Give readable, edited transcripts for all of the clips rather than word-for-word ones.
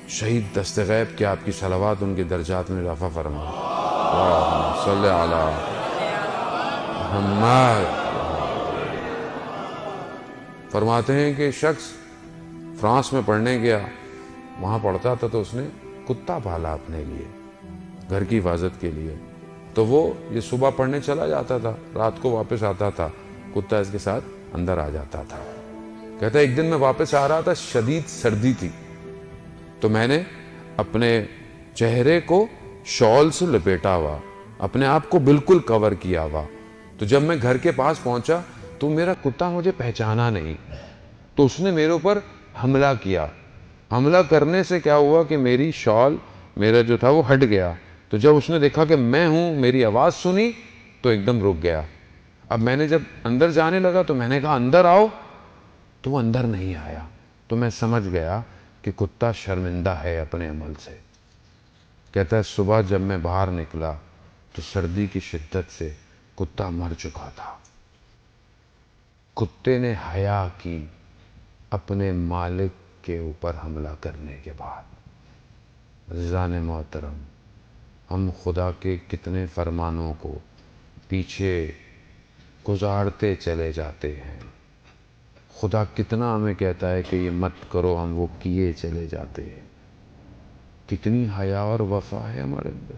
شہید دست غیب کہ آپ کی صلوات ان کے درجات میں اضافہ فرمائے. اللہم صلی علی محمد. فرماتے ہیں کہ شخص فرانس میں پڑھنے گیا، وہاں پڑھتا تھا تو اس نے کتا پالا اپنے لیے گھر کی حفاظت کے لیے. تو وہ یہ صبح پڑھنے چلا جاتا تھا، رات کو واپس آتا تھا، کتا اس کے ساتھ اندر آ جاتا تھا. کہتا ہے ایک دن میں واپس آ رہا تھا، شدید سردی تھی، تو میں نے اپنے چہرے کو شال سے لپیٹا ہوا، اپنے آپ کو بالکل کور کیا ہوا. تو جب میں گھر کے پاس پہنچا تو میرا کتا مجھے پہچانا نہیں، تو اس نے میرے اوپر حملہ کیا. حملہ کرنے سے کیا ہوا کہ میری شال میرا جو تھا وہ ہٹ گیا. تو جب اس نے دیکھا کہ میں ہوں، میری آواز سنی تو ایک دم رک گیا. اب میں نے جب اندر جانے لگا تو میں نے کہا اندر آؤ، تو وہ اندر نہیں آیا. تو میں سمجھ گیا کہ کتا شرمندہ ہے اپنے عمل سے. کہتا ہے صبح جب میں باہر نکلا تو سردی کی شدت سے کتا مر چکا تھا. کتے نے حیا کی اپنے مالک کے اوپر حملہ کرنے کے بعد. عزیزان محترم، ہم خدا کے کتنے فرمانوں کو پیچھے گزارتے چلے جاتے ہیں. خدا کتنا ہمیں کہتا ہے کہ یہ مت کرو، ہم وہ کیے چلے جاتے ہیں. کتنی حیا اور وفا ہے ہمارے اندر.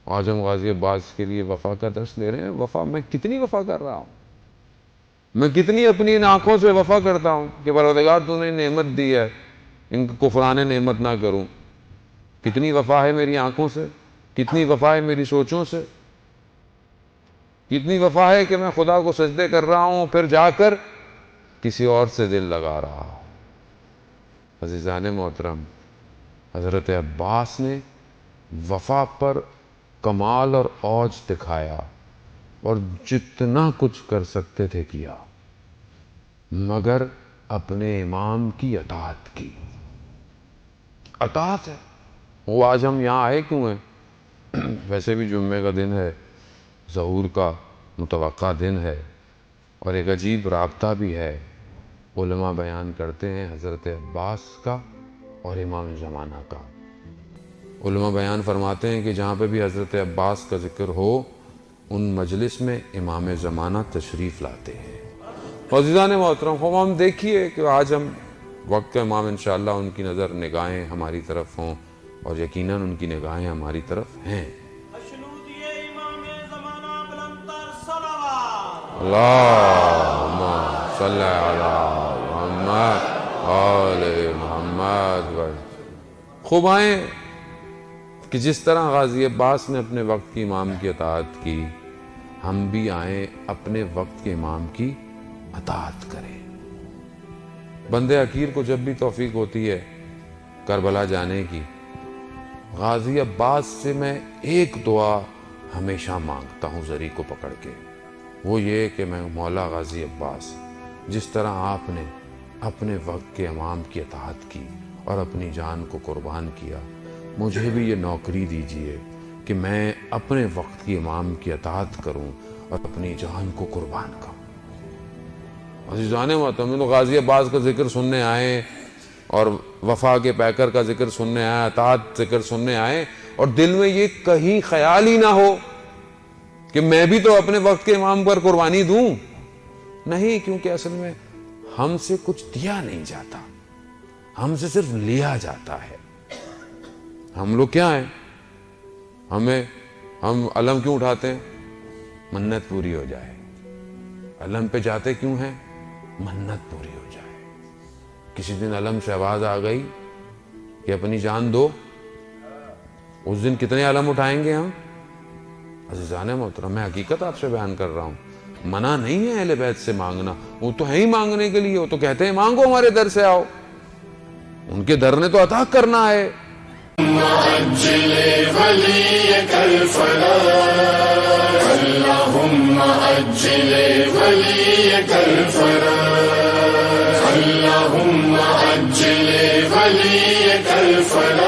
آج ہم غازی عباس کے لیے وفا کا درس لے رہے ہیں. وفا میں کتنی وفا کر رہا ہوں، میں کتنی اپنی ان آنکھوں سے وفا کرتا ہوں کہ پروردگار تو نے نعمت دی ہے، ان کو کفران نعمت نہ کروں. کتنی وفا ہے میری آنکھوں سے، کتنی وفا ہے میری سوچوں سے، کتنی وفا ہے کہ میں خدا کو سجدے کر رہا ہوں پھر جا کر کسی اور سے دل لگا رہا ہوں. عزیزان محترم، حضرت عباس نے وفا پر کمال اور اوج دکھایا اور جتنا کچھ کر سکتے تھے کیا، مگر اپنے امام کی اطاعت کی. اطاعت ہے. وہ آج ہم یہاں آئے کیوں ہیں؟ ویسے بھی جمعے کا دن ہے، ظہور کا متوقع دن ہے، اور ایک عجیب رابطہ بھی ہے. علماء بیان کرتے ہیں حضرت عباس کا اور امام زمانہ کا. علماء بیان فرماتے ہیں کہ جہاں پہ بھی حضرت عباس کا ذکر ہو، ان مجلس میں امام زمانہ تشریف لاتے ہیں. عزیزان محترم، ہم دیکھیے کہ آج ہم وقت کا امام انشاءاللہ ان کی نظر نگاہیں ہماری طرف ہوں، اور یقیناً ان کی نگاہیں ہماری طرف ہیں. اللہم صلی علی محمد آل محمد. خوب آئیں کہ جس طرح غازی عباس نے اپنے وقت کی امام کی اطاعت کی، ہم بھی آئیں اپنے وقت کے امام کی اطاعت کریں. بندے حقیر کو جب بھی توفیق ہوتی ہے کربلا جانے کی، غازی عباس سے میں ایک دعا ہمیشہ مانگتا ہوں زری کو پکڑ کے. وہ یہ کہ میں مولا غازی عباس، جس طرح آپ نے اپنے وقت کے امام کی اطاعت کی اور اپنی جان کو قربان کیا، مجھے بھی یہ نوکری دیجیے کہ میں اپنے وقت کی امام کی اطاعت کروں اور اپنی جان کو قربان کروں. عزیزان محترم، غازی عباس کا ذکر سننے آئے اور وفا کے پیکر کا ذکر سننے آئے، اطاعت ذکر سننے آئے، اور دل میں یہ کہیں خیال ہی نہ ہو کہ میں بھی تو اپنے وقت کے امام پر قربانی دوں. نہیں، کیونکہ اصل میں ہم سے کچھ دیا نہیں جاتا، ہم سے صرف لیا جاتا ہے. ہم لوگ کیا ہیں؟ ہم علم کیوں اٹھاتے ہیں؟ منت پوری ہو جائے. علم پہ جاتے کیوں ہیں؟ منت پوری ہو جائے. کسی دن علم سے آواز آ گئی کہ اپنی جان دو، اس دن کتنے علم اٹھائیں گے ہم؟ عزیزان محترم، میں حقیقت آپ سے بیان کر رہا ہوں. منع نہیں ہے اہل بیت سے مانگنا، وہ تو ہے ہی مانگنے کے لیے. وہ تو کہتے ہیں مانگو، ہمارے در سے آؤ. ان کے در نے تو عطا کرنا ہے. عجل وليك الفلاح اللهم عجل وليك الفلاح اللهم عجل وليك الفلاح.